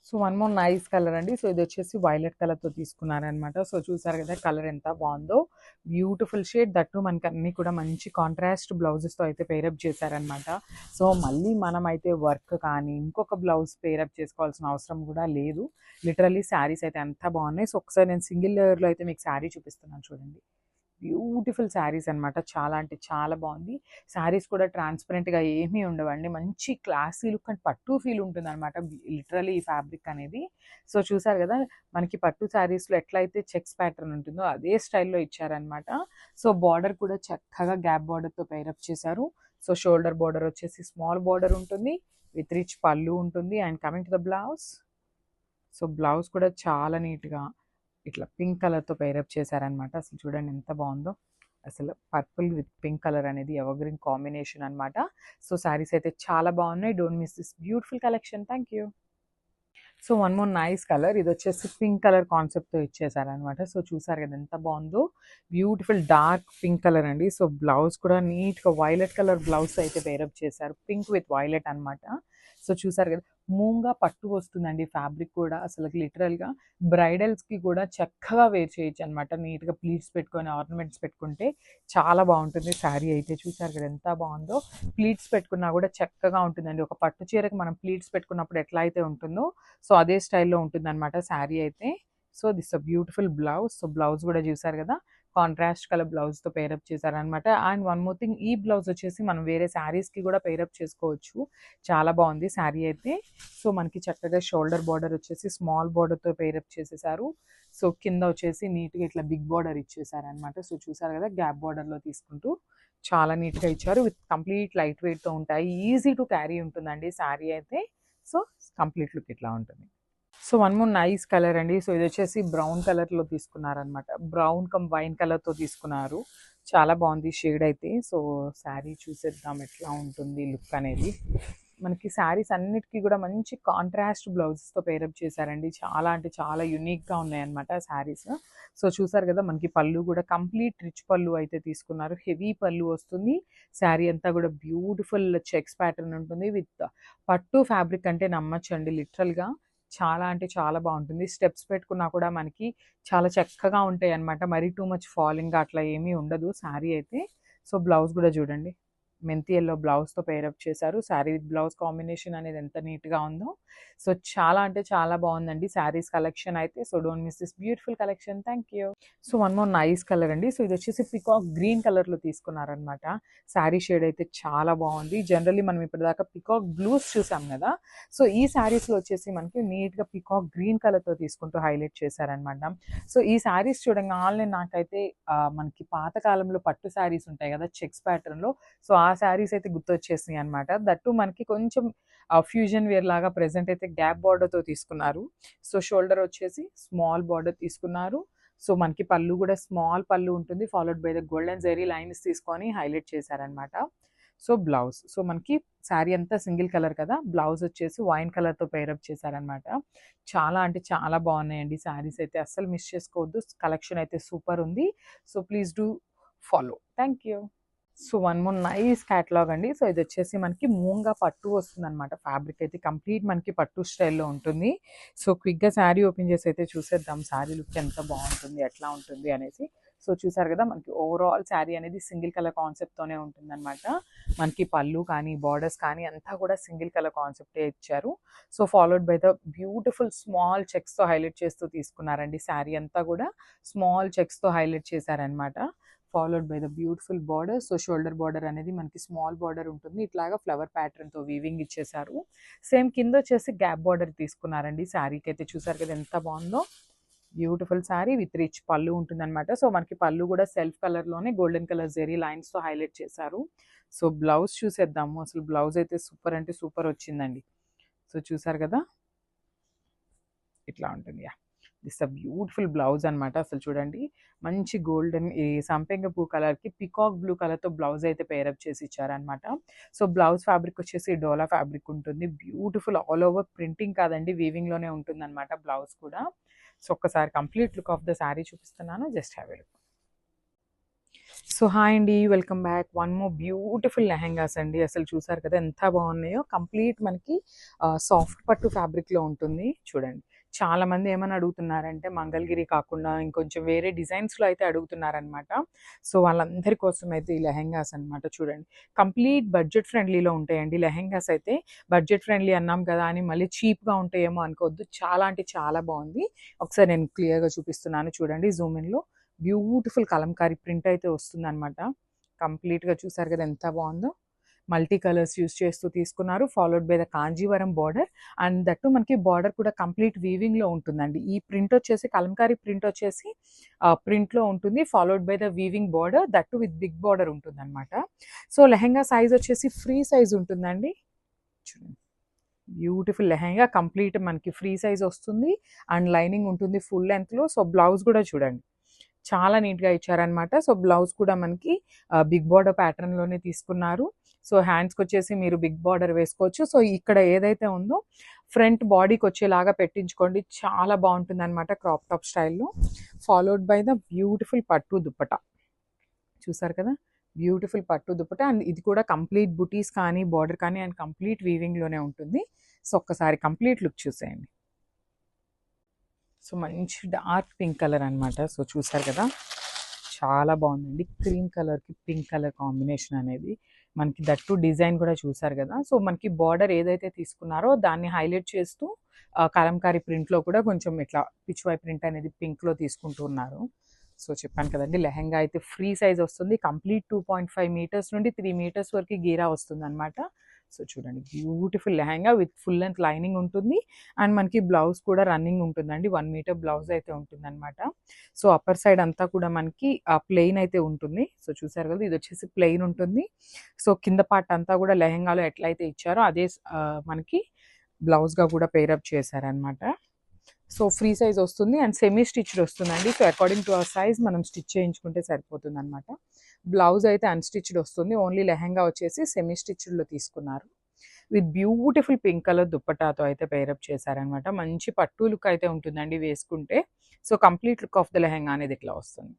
So one more nice colour అండి. So ఇది వచ్చేసి వైలెట్ కలర్తో తీసుకున్నారనమాట. సో చూసారు కదా కలర్ ఎంత బాగుందో, బ్యూటిఫుల్ షేడ్. దట్టు మనకి అన్ని కూడా మంచి కాంట్రాస్ట్ బ్లౌజెస్తో అయితే పేరప్ చేశారనమాట. సో మళ్ళీ మనం అయితే వర్క్ కానీ ఇంకొక బ్లౌజ్ పేరప్ చేసుకోవాల్సిన అవసరం కూడా లేదు. లిటరల్లీ శారీస్ అయితే అంత బాగున్నాయి. సో ఒకసారి నేను సింగిల్ లేయర్లో అయితే మీకు శారీ చూపిస్తున్నాను చూడండి. బ్యూటిఫుల్ శారీస్ అనమాట. చాలా అంటే చాలా బాగుంది. శారీస్ కూడా ట్రాన్స్పరెంట్గా ఏమీ ఉండవండి. మంచి క్లాసీ లుక్ అండ్ పట్టు ఫీల్ ఉంటుంది అనమాట లిటరలీ ఈ ఫ్యాబ్రిక్ అనేది. సో చూసారు కదా మనకి పట్టు శారీస్లో ఎట్లయితే చెక్స్ ప్యాటర్న్ ఉంటుందో అదే స్టైల్లో ఇచ్చారనమాట. సో బార్డర్ కూడా చక్కగా గ్యాప్ బార్డర్తో పైరప్ చేశారు. సో షోల్డర్ బార్డర్ వచ్చేసి స్మాల్ బార్డర్ ఉంటుంది విత్ రిచ్ పళ్ళు ఉంటుంది. And coming to the blouse, so blouse కూడా చాలా నీట్గా ఇట్లా పింక్ కలర్తో పేరప్ చేశారనమాట. అసలు చూడండి ఎంత బాగుందో. అసలు పర్పుల్ విత్ పింక్ కలర్ అనేది ఎవర్గ్రీన్ కాంబినేషన్ అనమాట. సో శారీస్ అయితే చాలా బాగున్నాయి. Don't miss this beautiful collection. Thank you. So one more nice colour. ఇది వచ్చేసి పింక్ కలర్ కాన్సెప్ట్తో ఇచ్చేసారనమాట. సో చూసారు కదా ఎంత బాగుందో, బ్యూటిఫుల్ డార్క్ పింక్ కలర్ అండి. సో బ్లౌజ్ కూడా నీట్గా వైలెట్ కలర్ బ్లౌజ్ అయితే పేరప్ చేశారు. పింక్ విత్ వైలెట్ అనమాట. సో చూసారు కదా మూంగా పట్టు వస్తుందండి ఫ్యాబ్రిక్ కూడా. అసలు లిటరల్గా బ్రైడల్స్కి కూడా చక్కగా వేర్ చేయొచ్చు అనమాట. నీట్గా ప్లీట్స్ పెట్టుకొని ఆర్నమెంట్స్ పెట్టుకుంటే చాలా బాగుంటుంది శారీ అయితే. చూసారు కదా ఎంత బాగుందో. ప్లీట్స్ పెట్టుకున్నా కూడా చక్కగా ఉంటుందండి. ఒక పట్టు చీరకు మనం ప్లీట్స్ పెట్టుకున్నప్పుడు ఎట్లా అయితే ఉంటుందో సో అదే స్టైల్లో ఉంటుంది అనమాట శారీ అయితే. So this a beautiful blouse. So blouse కూడా చూసారు కదా కాంట్రాస్ట్ కలర్ బ్లౌజ్తో పేరప్ చేశారనమాట. అండ్ వన్ మోర్ థింగ్, ఈ బ్లౌజ్ వచ్చేసి మనం వేరే శారీస్కి కూడా పేరప్ చేసుకోవచ్చు. చాలా బాగుంది శారీ అయితే. సో మనకి చక్కగా షోల్డర్ బార్డర్ వచ్చేసి స్మాల్ బార్డర్తో పేరప్ చేసేసారు. సో కింద వచ్చేసి నీట్గా ఇట్లా బిగ్ బార్డర్ ఇచ్చేసారనమాట. సో చూసారు కదా గ్యాప్ బార్డర్లో తీసుకుంటూ చాలా నీట్గా ఇచ్చారు. విత్ కంప్లీట్ లైట్ వెయిట్తో ఉంటాయి. ఈజీ టు క్యారీ ఉంటుందండి శారీ అయితే. సో కంప్లీట్ లుక్ ఇట్లా ఉంటుంది. So one more nice colour అండి. సో ఇది వచ్చేసి బ్రౌన్ కలర్లో తీసుకున్నారనమాట. బ్రౌన్ కమ్ వైన్ కలర్తో తీసుకున్నారు. చాలా బాగుంది షేడ్ అయితే. సో శారీ చూసేద్దాం ఎట్లా ఉంటుంది లుక్ అనేది. మనకి శారీస్ అన్నిటికీ కూడా మంచి కాంట్రాస్ట్ బ్లౌజెస్తో పేరప్ చేశారండి. చాలా అంటే చాలా యూనిక్గా ఉన్నాయన్నమాట శారీస్. సో చూసారు కదా మనకి పళ్ళు కూడా కంప్లీట్ రిచ్ పళ్ళు అయితే తీసుకున్నారు. హెవీ పళ్ళు వస్తుంది. శారీ అంతా కూడా బ్యూటిఫుల్ చెక్స్ ప్యాటర్న్ ఉంటుంది. విత్ పట్టు ఫ్యాబ్రిక్ అంటే నమ్మచ్చండి లిటరల్గా. చాలా అంటే చాలా బాగుంటుంది. స్టెప్స్ పెట్టుకున్నా కూడా మనకి చాలా చక్కగా ఉంటాయి అన్నమాట. మరీ టూ మచ్ ఫాలింగ్ అట్లా ఏమీ ఉండదు శారీ అయితే. సో బ్లౌజ్ కూడా చూడండి మెంతి ఎల్లో బ్లౌజ్తో పేరప్ చేశారు. శారీ విత్ బ్లౌజ్ కాంబినేషన్ అనేది ఎంత నీట్గా ఉందో. సో చాలా అంటే చాలా బాగుందండి శారీస్ కలెక్షన్ అయితే. So don't miss this beautiful collection. Thank you. So one more nice colour అండి. సో ఇది వచ్చేసి పికాక్ గ్రీన్ కలర్లో తీసుకున్నారనమాట. శారీ షేడ్ అయితే చాలా బాగుంది. జనరల్లీ మనం ఇప్పటిదాకా పికాక్ బ్లూస్ చూసాం కదా. సో ఈ శారీస్లో వచ్చేసి మనకి నీట్గా పికాక్ గ్రీన్ కలర్తో తీసుకుంటూ హైలైట్ చేశారనమాట. సో ఈ శారీస్ చూడగానే నాకైతే మనకి పాతకాలంలో పట్టు శారీస్ ఉంటాయి కదా చెక్స్ ప్యాటర్న్లో. సో ఆ శారీస్ అయితే గుర్తొచ్చేసినాయి అనమాట. దట్టు మనకి కొంచెం ఫ్యూజన్ వేర్ లాగా ప్రెజెంట్ అయితే గ్యాప్ బార్డర్తో తీసుకున్నారు. సో షోల్డర్ వచ్చేసి స్మాల్ బార్డర్ తీసుకున్నారు. సో మనకి పళ్ళు కూడా స్మాల్ పళ్ళు ఉంటుంది. Followed by the golden zari lines తీసుకొని హైలైట్ చేశారనమాట. సో బ్లౌజ్, సో మనకి శారీ అంతా సింగిల్ కలర్ కదా, బ్లౌజ్ వచ్చేసి వైన్ కలర్తో పేరప్ చేశారనమాట. చాలా అంటే చాలా బాగున్నాయండి శారీస్ అయితే. అస్సలు మిస్ చేసుకోవద్దు. కలెక్షన్ అయితే సూపర్ ఉంది. So please do follow. Thank you. So one more nice catalogue అండి. సో ఇది వచ్చేసి మనకి మూంగా పట్టు వస్తుంది అనమాట. ఫ్యాబ్రిక్ అయితే కంప్లీట్ మనకి పట్టు స్టైల్లో ఉంటుంది. సో క్విక్గా శారీ ఓపెన్ చేసి అయితే చూసేద్దాం శారీ లుక్ ఎంత బాగుంటుంది ఎట్లా ఉంటుంది అనేసి. సో చూసారు కదా మనకి ఓవరాల్ శారీ అనేది సింగిల్ కలర్ కాన్సెప్ట్తోనే ఉంటుంది అనమాట. మనకి పళ్ళు కానీ బార్డర్స్ కానీ అంతా కూడా సింగిల్ కలర్ కాన్సెప్టే ఇచ్చారు. So followed by the beautiful small చెక్స్తో హైలైట్ చేస్తూ తీసుకున్నారండి. శారీ అంతా కూడా స్మాల్ చెక్స్తో హైలైట్ చేశారనమాట. Followed by the beautiful border. So shoulder border అనేది మనకి స్మాల్ బార్డర్ ఉంటుంది. ఇట్లాగా ఫ్లవర్ ప్యాటర్న్తో వీవింగ్ ఇచ్చేసారు. సేమ్ కింద వచ్చేసి గ్యాప్ బార్డర్ తీసుకున్నారండి శారీకి అయితే. చూసారు కదా ఎంత బాగుందో. బ్యూటిఫుల్ శారీ విత్ రిచ్ పళ్ళు ఉంటుంది అనమాట. సో మనకి పళ్ళు కూడా సెల్ఫ్ కలర్లోనే గోల్డెన్ కలర్ జెరీ లైన్స్తో హైలైట్ చేశారు. సో బ్లౌజ్ చూసేద్దాము. అసలు బ్లౌజ్ అయితే సూపర్ అంటే సూపర్ వచ్చిందండి. సో చూసారు కదా ఇట్లా ఉంటుంది. దిస్ అ బ్యూటిఫుల్ బ్లౌజ్ అనమాట. అసలు చూడండి మంచి గోల్డెన్ ఈ సంపెంగ పూ కలర్కి పికాక్ బ్లూ కలర్తో బ్లౌజ్ అయితే పేరప్ చేసి ఇచ్చారనమాట. సో బ్లౌజ్ ఫ్యాబ్రిక్ వచ్చేసి డోలా ఫ్యాబ్రిక్ ఉంటుంది. బ్యూటిఫుల్ ఆల్ ఓవర్ ప్రింటింగ్ కాదండి వీవింగ్లోనే ఉంటుంది అనమాట బ్లౌజ్ కూడా. సో ఒక్కసారి complete look of the sari చూపిస్తున్నాను. Just have a look. So hi అండి, welcome back. One more beautiful lehengas అండి. అసలు చూసారు కదా ఎంత బాగున్నాయో. కంప్లీట్ మనకి సాఫ్ట్ పట్టు ఫ్యాబ్రిక్లో ఉంటుంది. చూడండి, చాలా మంది ఏమని అడుగుతున్నారంటే మంగళగిరి కాకుండా ఇంకొంచెం వేరే డిజైన్స్లో అయితే అడుగుతున్నారనమాట. సో వాళ్ళందరి కోసం అయితే ఈ లెహెంగాస్ అనమాట. చూడండి, కంప్లీట్ బడ్జెట్ ఫ్రెండ్లీలో ఉంటాయండి లెహెంగాస్ అయితే. బడ్జెట్ ఫ్రెండ్లీ అన్నాం కదా అని మళ్ళీ చీప్గా ఉంటాయేమో అనుకోవద్దు. చాలా అంటే చాలా బాగుంది. ఒకసారి నేను క్లియర్గా చూపిస్తున్నాను చూడండి. జూమ్ ఇన్లో బ్యూటిఫుల్ కలంకారీ ప్రింట్ అయితే వస్తుందన్నమాట. కంప్లీట్‌గా చూసారు కదా ఎంత బాగుందో. మల్టీ కలర్స్ యూజ్ చేస్తూ తీసుకున్నారు. Followed by the Kanjeevaram border. And that మనకి బార్డర్ కూడా కంప్లీట్ వీవింగ్‌లో ఉంటుందండి. ఈ ప్రింట్ వచ్చేసి కలంకారీ ప్రింట్ వచ్చేసి ప్రింట్‌లో ఉంటుంది. Followed by the weaving border, that with big border ఉంటుందన్నమాట. సో లెహెంగా సైజ్ వచ్చేసి ఫ్రీ సైజ్ ఉంటుందండి. చూడండి, బ్యూటిఫుల్ లెహెంగా కంప్లీట్ మనకి ఫ్రీ సైజ్ వస్తుంది. అండ్ లైనింగ్ ఉంటుంది ఫుల్ లెంత్‌లో. సో బ్లౌజ్ కూడా చూడండి, చాలా నీట్‌గా ఇచ్చారనమాట. సో బ్లౌజ్ కూడా మనకి బిగ్ బార్డర్ ప్యాటర్న్‌లోనే తీసుకున్నారు. సో హ్యాండ్స్‌కొచ్చేసి మీరు బిగ్ బార్డర్ వేసుకోవచ్చు. సో ఇక్కడ ఏదైతే ఉందో ఫ్రంట్ బాడీకొచ్చేలాగా పెట్టించుకోండి. చాలా బాగుంటుందన్నమాట క్రాప్ టాప్ స్టైల్‌లో. ఫాలోడ్ బై ద బ్యూటిఫుల్ పట్టు దుప్పట. చూసారు కదా, బ్యూటిఫుల్ పట్టు దుప్పట. అండ్ ఇది కూడా కంప్లీట్ బుటీస్ కానీ బార్డర్ కానీ అండ్ కంప్లీట్ వీవింగ్‌లోనే ఉంటుంది. సో ఒక్కసారి కంప్లీట్ లుక్ చూసేయండి. సో మంచి డార్క్ పింక్ కలర్ అనమాట. సో చూసారు కదా, చాలా బాగుందండి. క్రీమ్ కలర్కి పింక్ కలర్ కాంబినేషన్ అనేది మనకి దట్టు డిజైన్ కూడా చూసారు కదా. సో మనకి బార్డర్ ఏదైతే తీసుకున్నారో దాన్ని హైలైట్ చేస్తూ కలంకారీ ప్రింట్లో కూడా కొంచెం ఇట్లా పిచ్వై ప్రింట్ అనేది పింక్లో తీసుకుంటూ ఉన్నారు. సో చెప్పాను కదండి, లెహెంగా అయితే ఫ్రీ సైజ్ వస్తుంది. కంప్లీట్ 2.5 మీటర్స్ నుండి 3 మీటర్స్ వరకు గీరా వస్తుంది అనమాట. సో చూడండి, beautiful lehenga with full length lining ఉంటుంది. అండ్ మనకి బ్లౌజ్ కూడా రన్నింగ్ ఉంటుందండి. 1 మీటర్ బ్లౌజ్ అయితే ఉంటుందన్నమాట. సో అప్పర్ సైడ్ అంతా కూడా మనకి ప్లెయిన్ అయితే ఉంటుంది. సో చూసారు కదా, ఇది వచ్చేసి ప్లెయిన్ ఉంటుంది. సో కింద పార్ట్ అంతా కూడా లెహెంగాలో ఎట్లయితే ఇచ్చారో అదే మనకి బ్లౌజ్గా కూడా పేరప్ చేశారనమాట. సో ఫ్రీ సైజ్ వస్తుంది అండ్ సెమీ స్టిచ్డ్ వస్తుందండి. So according to our size మనం స్టిచ్ చేయించుకుంటే సరిపోతుంది అనమాట. బ్లౌజ్ అయితే అన్స్టిచ్డ్ వస్తుంది. ఓన్లీ లెహెంగా వచ్చేసి సెమీ స్టిచ్డ్లో తీసుకున్నారు. విత్ బ్యూటిఫుల్ పింక్ కలర్ దుప్పటాతో అయితే పేరప్ చేశారనమాట. మంచి పట్టు లుక్ అయితే ఉంటుందండి వేసుకుంటే. So complete look of the lehenga అనేది ఇట్లా వస్తుంది.